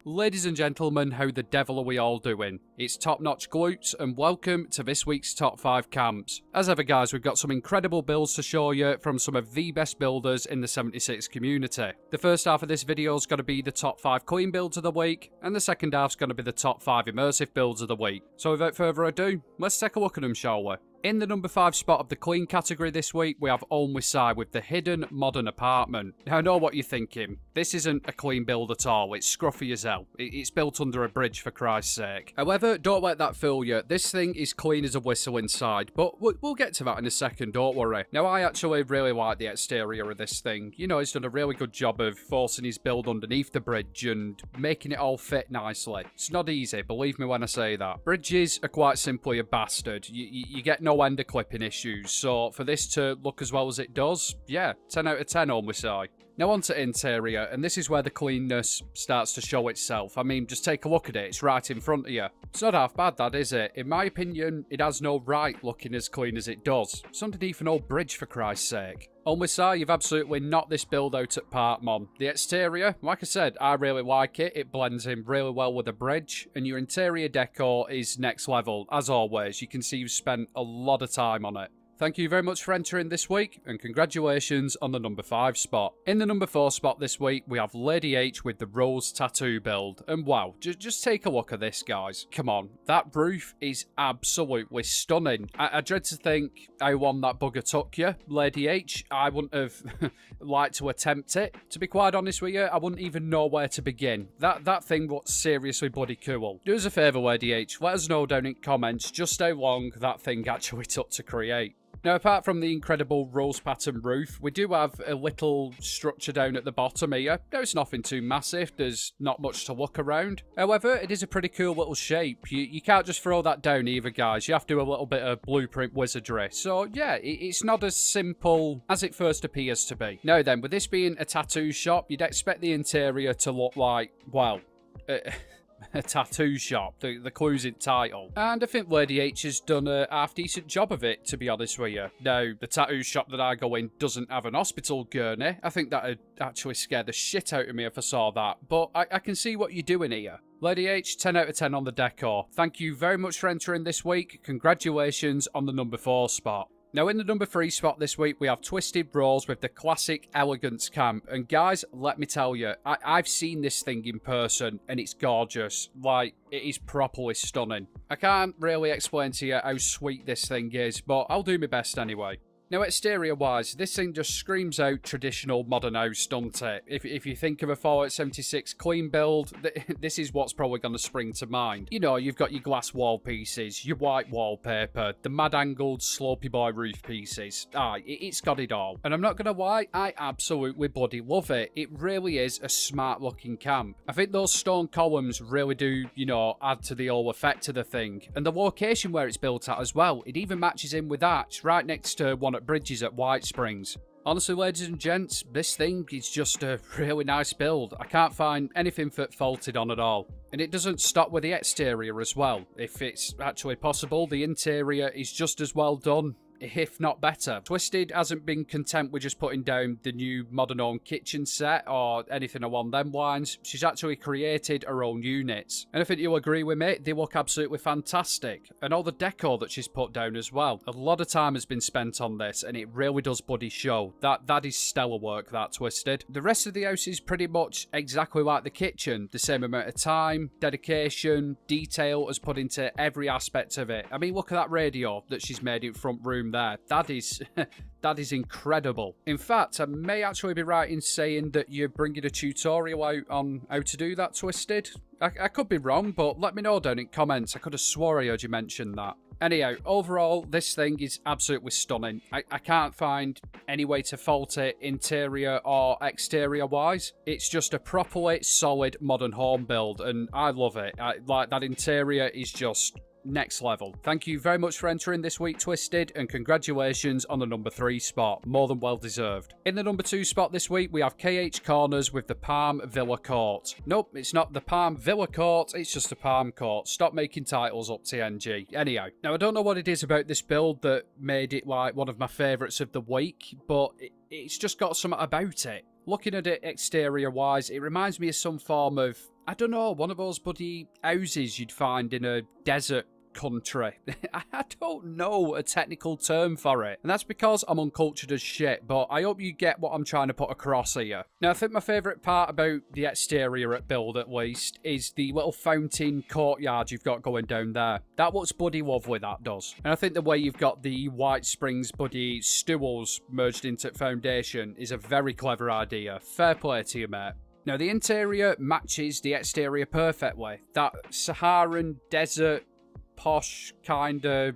Ladies and gentlemen, how the devil are we all doing? It's Top Notch Glutes and welcome to this week's Top 5 Camps. As ever guys, we've got some incredible builds to show you from some of the best builders in the 76 community. The first half of this video is going to be the top 5 clean builds of the week, and the second half is going to be the top 5 immersive builds of the week. So without further ado, let's take a look at them, shall we? In the number 5 spot of the clean category this week, we have Immersive with the hidden modern apartment. Now I know what you're thinking, this isn't a clean build at all, it's scruffy as hell. It's built under a bridge for Christ's sake. However, don't let that fool you, this thing is clean as a whistle inside, but we'll get to that in a second, don't worry. Now I actually really like the exterior of this thing. You know, he's done a really good job of forcing his build underneath the bridge and making it all fit nicely. It's not easy, believe me when I say that. Bridges are quite simply a bastard. You get no ender clipping issues, so for this to look as well as it does, yeah, 10 out of 10 Immersive. Now on to interior, and this is where the cleanness starts to show itself. I mean, just take a look at it, it's right in front of you. It's not half bad, that, is it? In my opinion, it has no right looking as clean as it does. It's underneath an old bridge, for Christ's sake. Immersive, you've absolutely knocked this build out at part, Mom. The exterior, like I said, I really like it. It blends in really well with the bridge, and your interior decor is next level. As always, you can see you've spent a lot of time on it. Thank you very much for entering this week, and congratulations on the number 5 spot. In the number 4 spot this week, we have Lady H with the Rose Tattoo build. And wow, just take a look at this, guys. Come on, that roof is absolutely stunning. I dread to think how long that bugger took you, Lady H. I wouldn't have liked to attempt it. To be quite honest with you, I wouldn't even know where to begin. That thing looks seriously bloody cool. Do us a favour, Lady H, let us know down in comments just how long that thing actually took to create. Now, apart from the incredible rose pattern roof, we do have a little structure down at the bottom here. Now, it's nothing too massive, there's not much to look around. However, it is a pretty cool little shape. You can't just throw that down either, guys. You have to do a little bit of blueprint wizardry. So, yeah, it's not as simple as it first appears to be. Now then, with this being a tattoo shop, you'd expect the interior to look like, well... a tattoo shop, the clue's in title. And I think Lady H has done a half-decent job of it, to be honest with you. Now, the tattoo shop that I go in doesn't have an hospital gurney. I think that would actually scare the shit out of me if I saw that. But I can see what you're doing here. Lady H, 10 out of 10 on the decor. Thank you very much for entering this week. Congratulations on the number 4 spot. Now, in the number 3 spot this week, we have Twisted Bros with the classic Elegance Camp. And guys, let me tell you, I've seen this thing in person, and it's gorgeous. Like, it is properly stunning. I can't really explain to you how sweet this thing is, but I'll do my best anyway. Now, exterior-wise, this thing just screams out traditional modern house, doesn't it? If you think of a Fallout 76 clean build, this is what's probably going to spring to mind. You know, you've got your glass wall pieces, your white wallpaper, the mad-angled slopey boy roof pieces. It's got it all. And I'm not going to lie, I absolutely bloody love it. It really is a smart-looking camp. I think those stone columns really do, you know, add to the whole effect of the thing. And the location where it's built at as well, it even matches in with that. It's right next to one at Bridges at White Springs. Honestly, ladies and gents, this thing is just a really nice build. I can't find anything faulted on at all. And it doesn't stop with the exterior as well. If it's actually possible, the interior is just as well done, if not better. Twisted hasn't been content with just putting down the new modern owned kitchen set or anything along them lines. She's actually created her own units. And I think you'll agree with me, they look absolutely fantastic. And all the decor that she's put down as well. A lot of time has been spent on this and it really does bloody show. That is stellar work, that Twisted. The rest of the house is pretty much exactly like the kitchen. The same amount of time, dedication, detail is put into every aspect of it. I mean, look at that radio that she's made in front room there. That is incredible. In fact, I may actually be right in saying that you're bringing a tutorial out on how to do that, Twisted. I could be wrong, but let me know down in comments. I could have swore I heard you mention that. Anyhow, overall, this thing is absolutely stunning. I can't find any way to fault it, interior or exterior-wise. It's just a properly solid modern home build, and I love it. Like, that interior is just next level. Thank you very much for entering this week, Twisted, and congratulations on the number 3 spot. More than well deserved. In the number 2 spot this week, we have KH Corners with the Palm Villa Court. Nope, it's not the Palm Villa Court, it's just a Palm Court. Stop making titles up, TNG. Anyhow, now I don't know what it is about this build that made it like one of my favourites of the week, but it's just got something about it. Looking at it exterior-wise, it reminds me of some form of I don't know, one of those bloody houses you'd find in a desert country. I don't know a technical term for it, and that's because I'm uncultured as shit, but I hope you get what I'm trying to put across here. Now, I think my favourite part about the exterior at build, at least, is the little fountain courtyard you've got going down there. That looks bloody lovely, that does. And I think the way you've got the White Springs bloody stools merged into foundation is a very clever idea. Fair play to you, mate. Now, the interior matches the exterior perfectly. That Saharan desert posh kind of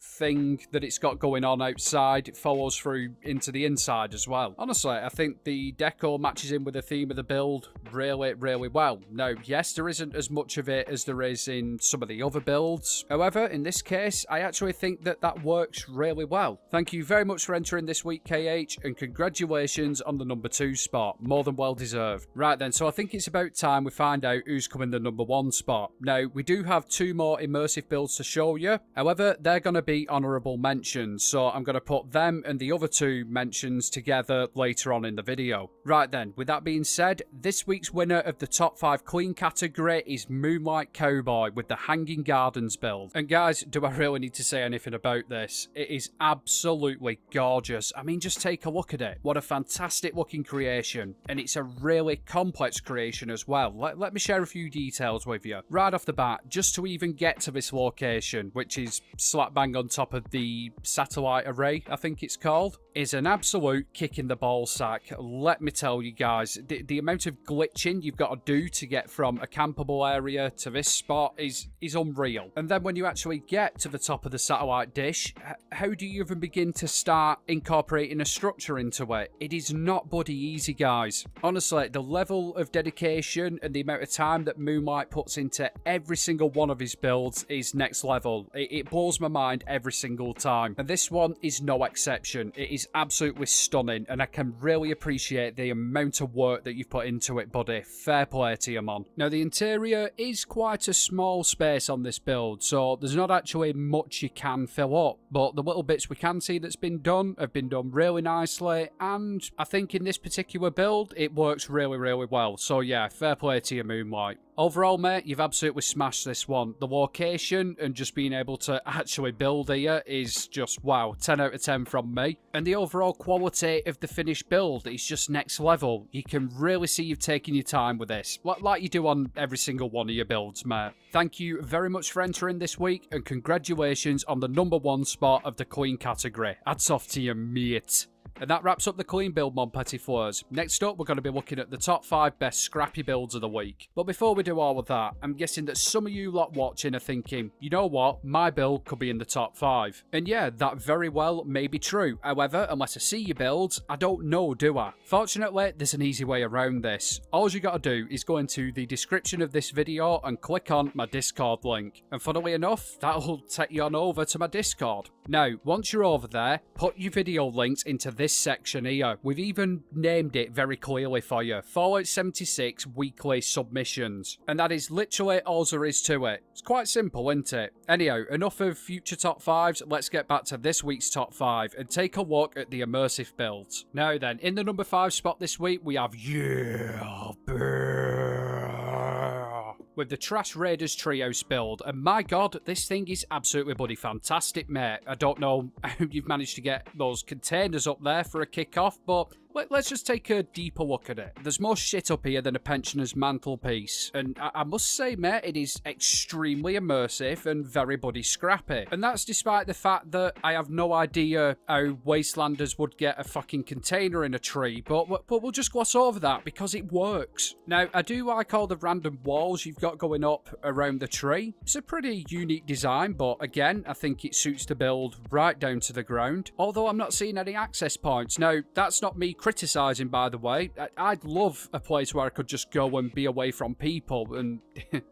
thing that it's got going on outside, it follows through into the inside as well. Honestly, I think the decor matches in with the theme of the build really, really well. Now, yes, there isn't as much of it as there is in some of the other builds. However, in this case, I actually think that that works really well. Thank you very much for entering this week, KH, and congratulations on the number 2 spot. More than well deserved. Right then, so I think it's about time we find out who's coming the number 1 spot. Now, we do have 2 more immersive builds to show you. However, they're going to be honourable mentions, so I'm going to put them and the other 2 mentions together later on in the video. Right then, with that being said, this week's winner of the top 5 clean category is Moonlight Cowboy with the Hanging Gardens build. And guys, do I really need to say anything about this? It is absolutely gorgeous. I mean, just take a look at it. What a fantastic looking creation, and it's a really complex creation as well. Let me share a few details with you. Right off the bat, just to even get to this location, which is slap bang on top of the satellite array, I think it's called, is an absolute kick in the ball sack. Let me tell you guys, the amount of glitching you've got to do to get from a campable area to this spot is unreal. And then when you actually get to the top of the satellite dish, how do you even begin to start incorporating a structure into it? It is not bloody easy, guys. Honestly, the level of dedication and the amount of time that Moonlight puts into every single one of his builds is next level. It blows my mind every single time, and this one is no exception. It is absolutely stunning, and I can really appreciate the amount of work that you've put into it, buddy. Fair play to you, man. Now, the interior is quite a small space on this build, so there's not actually much you can fill up, but the little bits we can see that's been done have been done really nicely, and I think in this particular build it works really, really well. So yeah, fair play to you, Moonlight. Overall, mate, you've absolutely smashed this one. The location and just being able to actually build here is just, wow, 10 out of 10 from me. And the overall quality of the finished build is just next level. You can really see you've taken your time with this, like you do on every single one of your builds, mate. Thank you very much for entering this week, and congratulations on the number 1 spot of the clean category. Hats off to you, mate. And that wraps up the clean build, mon petit fleurs. Next up, we're going to be looking at the top 5 best scrappy builds of the week. But before we do all of that, I'm guessing that some of you lot watching are thinking, you know what, my build could be in the top 5. And yeah, that very well may be true. However, unless I see your builds, I don't know, do I? Fortunately, there's an easy way around this. All you got to do is go into the description of this video and click on my Discord link. And funnily enough, that'll take you on over to my Discord. Now, once you're over there, put your video links into this section here. We've even named it very clearly for you. Fallout 76 weekly submissions. And that is literally all there is to it. It's quite simple, isn't it? Anyhow, enough of future top 5s. Let's get back to this week's top 5 and take a look at the immersive builds. Now then, in the number 5 spot this week, we have with the Trash Raiders Trios build, and my god, this thing is absolutely bloody fantastic, mate. I don't know how you've managed to get those containers up there for a kick-off, but let's just take a deeper look at it. There's more shit up here than a pensioner's mantelpiece, and I must say, mate, it is extremely immersive and very bloody scrappy. And that's despite the fact that I have no idea how Wastelanders would get a fucking container in a tree, but we'll just gloss over that because it works. Now, I do like all the random walls you've got going up around the tree. It's a pretty unique design, but again, I think it suits the build right down to the ground. Although I'm not seeing any access points. Now, that's not me criticising, by the way. I'd love a place where I could just go and be away from people and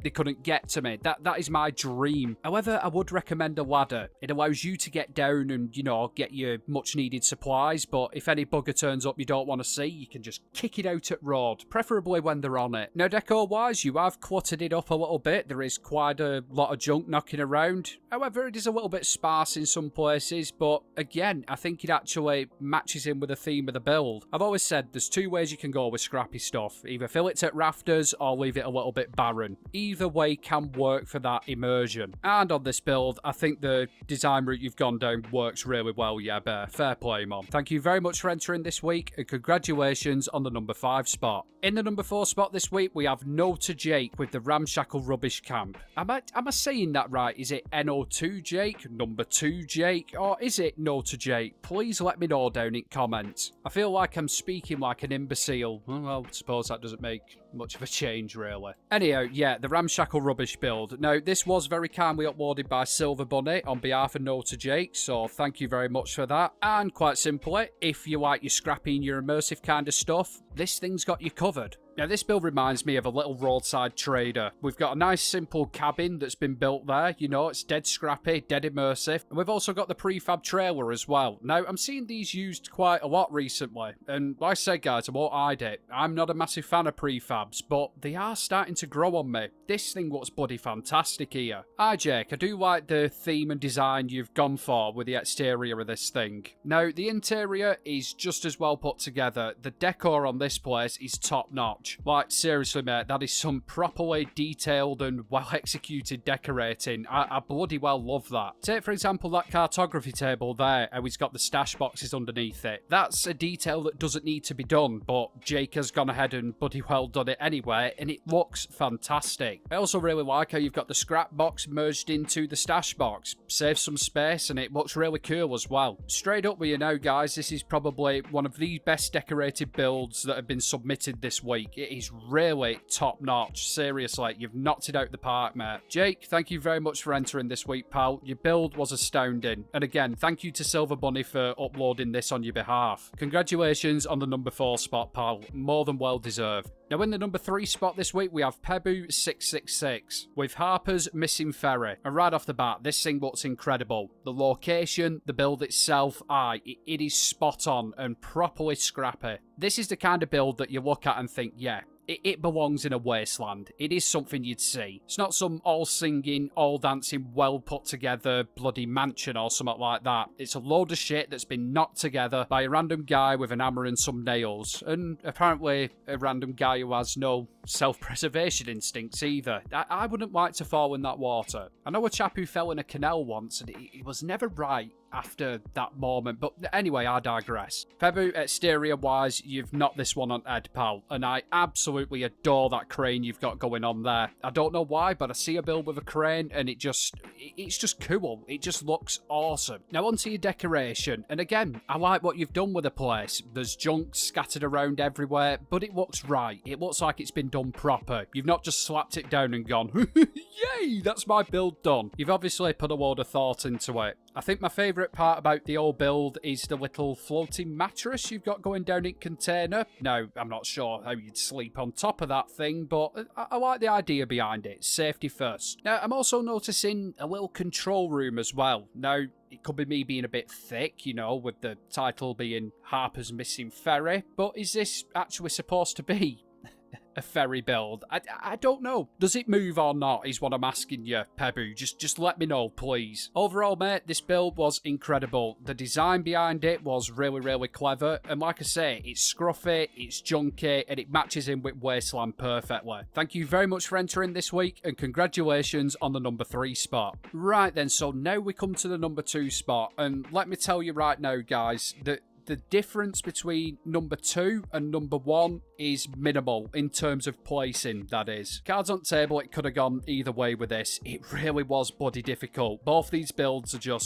they couldn't get to me. That is my dream. However, I would recommend a ladder. It allows you to get down and, you know, get your much needed supplies, but if any bugger turns up you don't want to see, you can just kick it out at road, preferably when they're on it. Now, decor-wise, you have cluttered it up a little bit. There is quite a lot of junk knocking around. However, it is a little bit sparse in some places, but again, I think it actually matches in with the theme of the build. I've always said there's two ways you can go with scrappy stuff. Either fill it to rafters or leave it a little bit barren. Either way can work for that immersion. And on this build, I think the design route you've gone down works really well, yeah, Bear. Fair play, Mom. Thank you very much for entering this week, and congratulations on the number 5 spot. In the number 4 spot this week, we have No to Jake with the Ramshackle Rubbish Camp. Am I saying that right? Is it NO2 Jake, number 2 Jake, or is it No to Jake? Please let me know down in comments. I feel like I'm speaking like an imbecile. Well, I suppose that doesn't make much of a change, really. Anyhow, yeah, the Ramshackle Rubbish build. Now, this was very kindly uploaded by Silver Bunny on behalf of No to Jake, so thank you very much for that. And quite simply, if you like your scrappy and your immersive kind of stuff, this thing's got you covered. Now, this build reminds me of a little roadside trader. We've got a nice simple cabin that's been built there. You know, it's dead scrappy, dead immersive. And we've also got the prefab trailer as well. Now, I'm seeing these used quite a lot recently. And like I said, guys, I won't hide it. I'm not a massive fan of prefabs, but they are starting to grow on me. This thing looks bloody fantastic here. Hi, Jake. I do like the theme and design you've gone for with the exterior of this thing. Now, the interior is just as well put together. The decor on this place is top notch. Like, seriously, mate, that is some properly detailed and well-executed decorating. I bloody well love that. Take, for example, that cartography table there, how he's got the stash boxes underneath it. That's a detail that doesn't need to be done, but Jake has gone ahead and bloody well done it anyway, and it looks fantastic. I also really like how you've got the scrap box merged into the stash box. Saves some space, and it looks really cool as well. Straight up with you now, guys, this is probably one of the best decorated builds that have been submitted this week. It is really top notch. Seriously, you've knocked it out the park, mate. Jake, thank you very much for entering this week, pal. Your build was astounding. And again, thank you to Silver Bunny for uploading this on your behalf. Congratulations on the number 4 spot, pal. More than well deserved. Now, in the number 3 spot this week, we have Pebu666 with Harper's Missing Ferry. And right off the bat, this thing looks incredible. The location, the build itself, it is spot on and properly scrappy. This is the kind of build that you look at and think, yeah, it belongs in a wasteland. It is something you'd see. It's not some all-singing, all-dancing, well-put-together bloody mansion or something like that. It's a load of shit that's been knocked together by a random guy with an hammer and some nails. And apparently a random guy who has no self-preservation instincts either. I wouldn't like to fall in that water. I know a chap who fell in a canal once and he was never right after that moment, but anyway, I digress. Pebu, exterior-wise, you've knocked this one on head, pal, and I absolutely adore that crane you've got going on there. I don't know why, but I see a build with a crane, and it's just cool. It just looks awesome. Now, onto your decoration, and again, I like what you've done with the place. There's junk scattered around everywhere, but it looks right. It looks like it's been done proper. You've not just slapped it down and gone, yay, that's my build done. You've obviously put a load of thought into it. I think my favourite part about the old build is the little floating mattress you've got going down in container. Now, I'm not sure how you'd sleep on top of that thing, but I like the idea behind it. Safety first. Now, I'm also noticing a little control room as well. Now, it could be me being a bit thick, you know, with the title being Harper's Missing Ferry, but is this actually supposed to be a ferry build? I don't know. Does it move or not is what I'm asking you, Pebu. Just let me know, please. Overall, mate, this build was incredible. The design behind it was really, really clever. And like I say, it's scruffy, it's junky, and it matches in with Wasteland perfectly. Thank you very much for entering this week, and congratulations on the number 3 spot. Right then, so now we come to the number 2 spot. And let me tell you right now, guys, that the difference between number 2 and number 1 is minimal in terms of placing, that is. Cards on table, it could have gone either way with this. It really was bloody difficult. Both these builds are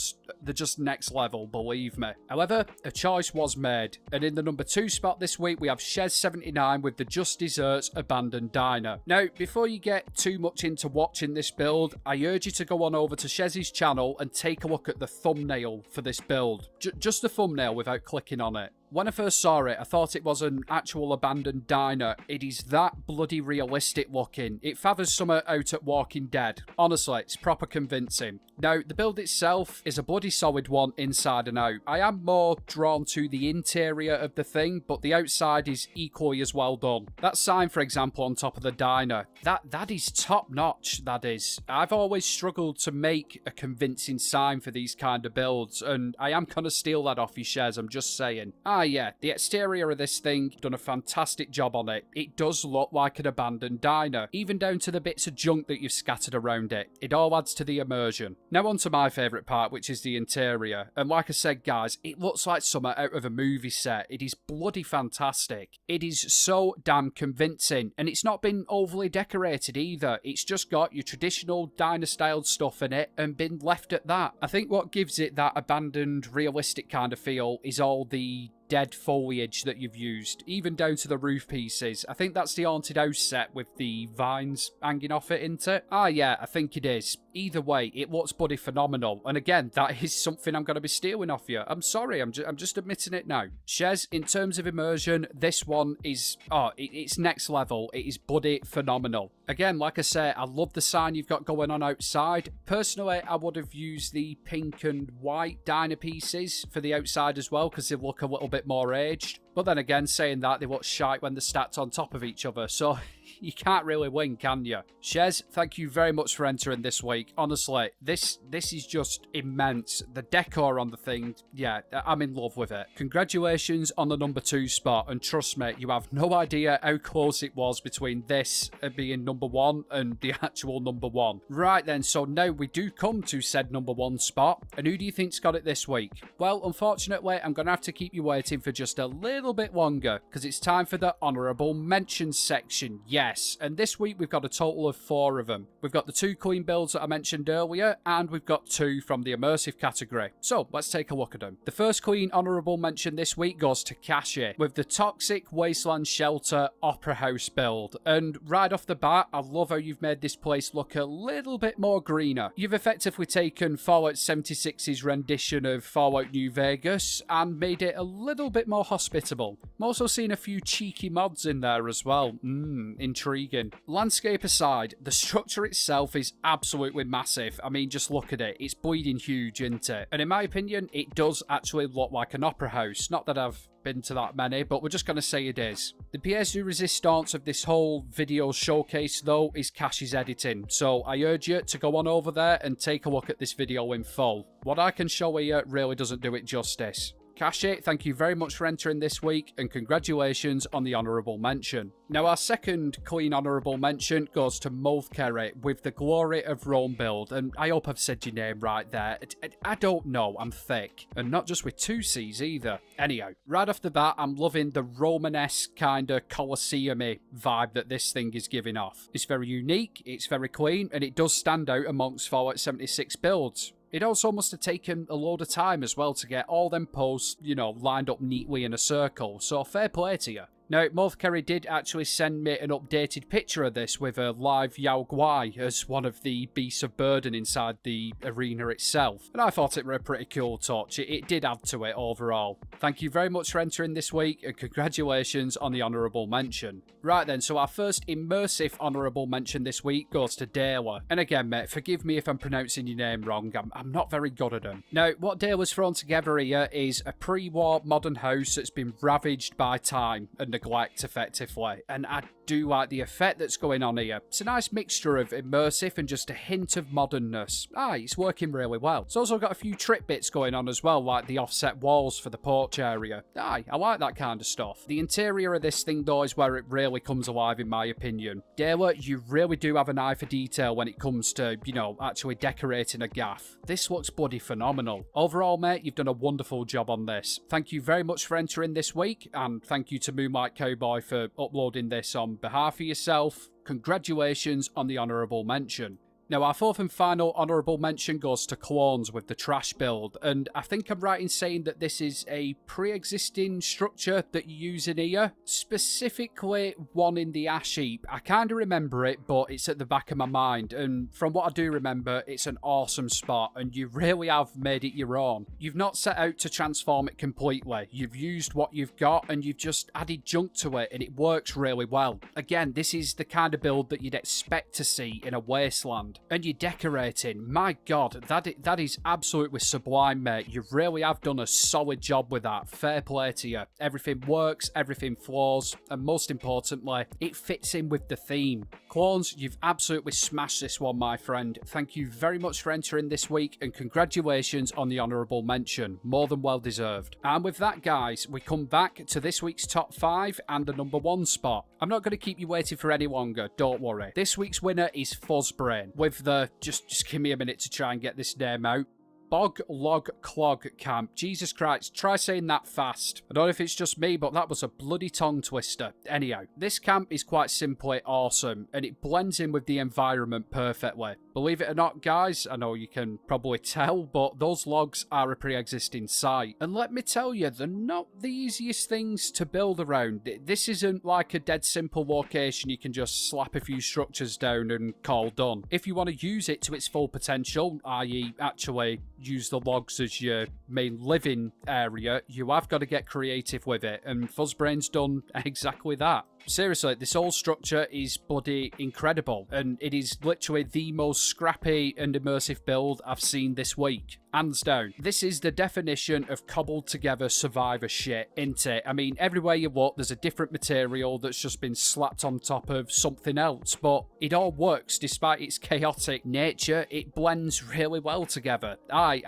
they're just next level, believe me. However, a choice was made, and in the number 2 spot this week, we have Shez79 with the Just Desserts Abandoned Diner. Now, before you get too much into watching this build, I urge you to go on over to Shez's channel and take a look at the thumbnail for this build. Just the thumbnail without clicking on it. When I first saw it, I thought it was an actual abandoned diner. It is that bloody realistic looking. It fathers somewhere out at Walking Dead. Honestly, it's proper convincing. Now, the build itself is a bloody solid one inside and out. I am more drawn to the interior of the thing, but the outside is equally as well done. That sign, for example, on top of the diner, that is top notch, that is. I've always struggled to make a convincing sign for these kind of builds, and I am gonna steal that off you, Shez, I'm just saying. Ah yeah, the exterior of this thing, done a fantastic job on it. It does look like an abandoned diner, even down to the bits of junk that you've scattered around it. It all adds to the immersion. Now on to my favourite part, which is the interior. And like I said guys, it looks like something out of a movie set. It is bloody fantastic. It is so damn convincing, and it's not been overly decorated either. It's just got your traditional diner style stuff in it and been left at that. I think what gives it that abandoned, realistic kind of feel is all the dead foliage that you've used, even down to the roof pieces. I think that's the haunted house set with the vines hanging off it, isn't it? Ah yeah, I think it is. Either way, it looks bloody phenomenal. And again, that is something I'm going to be stealing off you. I'm sorry, I'm just admitting it now. Shez, in terms of immersion, this one is, it's next level. It is bloody phenomenal. Again, like I say, I love the sign you've got going on outside. Personally, I would have used the pink and white diner pieces for the outside as well, because they look a little bit more aged. But then again, saying that, they look shite when they're stacked on top of each other, so you can't really win, can you? Shez, thank you very much for entering this week. Honestly, this is just immense. The decor on the thing, yeah, I'm in love with it. Congratulations on the number 2 spot, and trust me, you have no idea how close it was between this being number 1 and the actual number 1. Right then, so now we do come to said number 1 spot, and who do you think's got it this week? Well, unfortunately, I'm going to have to keep you waiting for just a little bit longer, because it's time for the honourable mentions section. Yes, and this week we've got a total of 4 of them. We've got the 2 clean builds that I mentioned earlier, and we've got 2 from the immersive category. So let's take a look at them. The first clean honourable mention this week goes to Kashi with the Toxic Wasteland Shelter Opera House build. And right off the bat, I love how you've made this place look a little bit more greener. You've effectively taken Fallout 76's rendition of Fallout New Vegas and made it a little bit more hospitable. I'm also seeing a few cheeky mods in there as well. Intriguing. Landscape aside, the structure itself is absolutely massive. I mean, just look at it. It's bleeding huge, isn't it? And in my opinion, it does actually look like an opera house. Not that I've been to that many, but we're just going to say it is. The pièce de résistance of this whole video showcase, though, is Kashi's editing. So I urge you to go on over there and take a look at this video in full. What I can show you really doesn't do it justice. Kashi, thank you very much for entering this week, and congratulations on the honourable mention. Now, our second clean honourable mention goes to Multhkerry with the Glory of Rome build, and I hope I've said your name right there. I don't know, I'm thick, and not just with 2 C's either. Anyhow, right off the bat, I'm loving the Romanesque kind of Colosseum-y vibe that this thing is giving off. It's very unique, it's very clean, and it does stand out amongst Fallout 76 builds. It also must have taken a load of time as well to get all them posts, you know, lined up neatly in a circle, so fair play to you. Now, Multhkerry did actually send me an updated picture of this with a live Yao Guai as one of the beasts of burden inside the arena itself. And I thought it were a pretty cool touch. It did add to it overall. Thank you very much for entering this week, and congratulations on the honourable mention. Right then, so our first immersive honourable mention this week goes to Dela. And again, mate, forgive me if I'm pronouncing your name wrong. I'm not very good at them. Now, what Dela's thrown together here is a pre-war modern house that's been ravaged by time and neglect, effectively, and I do like the effect that's going on here. It's a nice mixture of immersive and just a hint of modernness. It's working really well. It's also got a few trick bits going on as well, like the offset walls for the porch area. I like that kind of stuff. The interior of this thing, though, is where it really comes alive, in my opinion. Dela, you really do have an eye for detail when it comes to, you know, actually decorating a gaff. This looks bloody phenomenal. Overall, mate, you've done a wonderful job on this. Thank you very much for entering this week, and thank you to Moonlight Cowboy for uploading this on behalf of yourself. Congratulations on the honourable mention. Now, our fourth and final honourable mention goes to Clones with the trash build, and I think I'm right in saying that this is a pre-existing structure that you use in here, specifically one in the ash heap. I kind of remember it, but it's at the back of my mind, and from what I do remember, it's an awesome spot, and you really have made it your own. You've not set out to transform it completely. You've used what you've got, and you've just added junk to it, and it works really well. Again, this is the kind of build that you'd expect to see in a wasteland. And you're decorating. My God, that is absolutely sublime, mate. You really have done a solid job with that. Fair play to you. Everything works, everything flows, and most importantly, it fits in with the theme. Clones, you've absolutely smashed this one, my friend. Thank you very much for entering this week, and congratulations on the honourable mention. More than well deserved. And with that, guys, we come back to this week's top 5 and the number 1 spot. I'm not going to keep you waiting for any longer, don't worry. This week's winner is Fuzzbrain, with the, just give me a minute to try and get this name out, Bog Log Clog Camp. Jesus Christ, try saying that fast. I don't know if it's just me, but that was a bloody tongue twister. Anyhow, this camp is quite simply awesome, and it blends in with the environment perfectly. Believe it or not, guys, I know you can probably tell, but those logs are a pre-existing site. And let me tell you, they're not the easiest things to build around. This isn't like a dead simple location you can just slap a few structures down and call done. If you want to use it to its full potential, i.e. actually use the logs as your main living area, you have got to get creative with it, and Fuzzbrain's done exactly that. Seriously, this whole structure is bloody incredible, and it is literally the most scrappy and immersive build I've seen this week. Hands down. This is the definition of cobbled together survivor shit, ain't it? I mean, everywhere you look, there's a different material that's just been slapped on top of something else, but it all works despite its chaotic nature. It blends really well together. I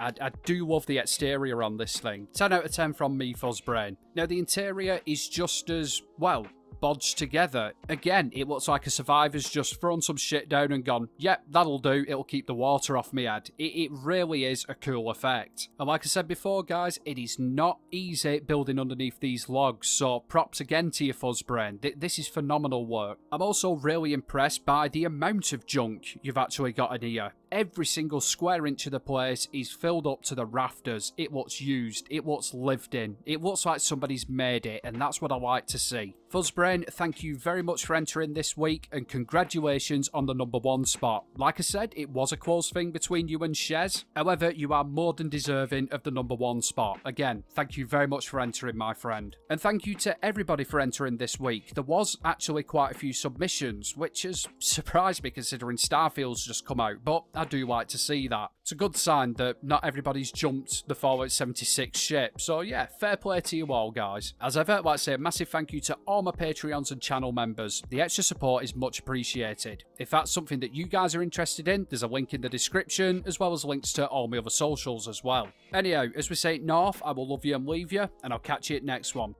do love the exterior on this thing. 10 out of 10 from me, Fuzzbrain. Now, the interior is just as, well, bodged together. Again, it looks like a survivor's just thrown some shit down and gone, yep, that'll do, it'll keep the water off me head. It really is a cool effect. And like I said before, guys, it is not easy building underneath these logs, so props again to your Fuzzbrain. This is phenomenal work. I'm also really impressed by the amount of junk you've actually got in here. Every single square inch of the place is filled up to the rafters. It looks used. It looks lived in. It looks like somebody's made it, and that's what I like to see. Fuzzbrain, thank you very much for entering this week, and congratulations on the number 1 spot. Like I said, it was a close thing between you and Shez. However, you are more than deserving of the number 1 spot. Again, thank you very much for entering, my friend. And thank you to everybody for entering this week. There was actually quite a few submissions, which has surprised me considering Starfield's just come out, but I do like to see that. It's a good sign that not everybody's jumped the Fallout 76 ship, so yeah, fair play to you all, guys. As ever, I'd like to say a massive thank you to all my Patreons and channel members. The extra support is much appreciated. If that's something that you guys are interested in, there's a link in the description, as well as links to all my other socials as well. Anyhow, as we say it north, I will love you and leave you, and I'll catch you at next one.